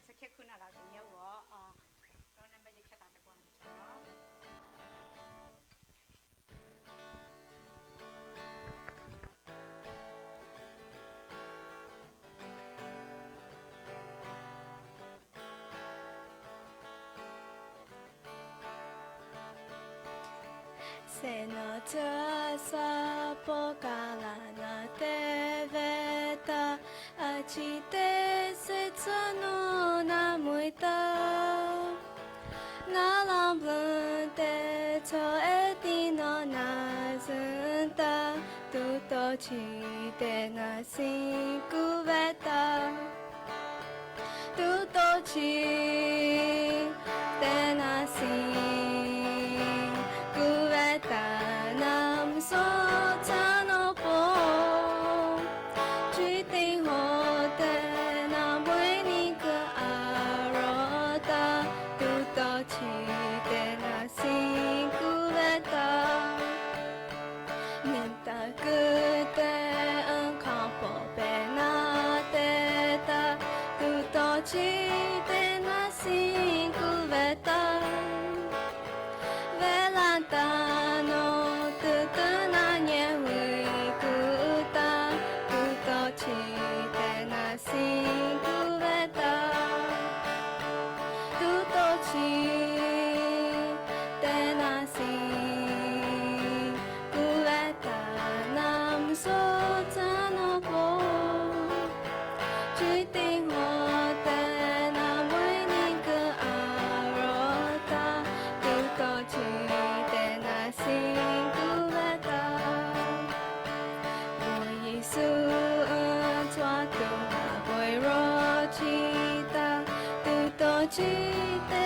스케 쿠나라 그녀워 그러는 배 이렇게 다 되고 하는 거죠. Senotasa pokalana teveta achite setsano namuita nalamblante to etino nazunta tuto chite nasin cuveta tuto chite nasin Nam so chano po Truy tình hồ tê Nam bối ni cơ arota Tu to chi tê na sin cu vê ta Niệm ta cứ tê ơn khong po bê na tê ta Tu to chi tê na sin cu vê ta Velantano tutuna nye hui kuta tuto chi te na sin cuveta tuto chi te na sin cuveta nam so chano po truy tình hồ te nam với ninh cơ arota tuto chi Sin cuveta Boy Yesu tua tu boy rochita tu to chi te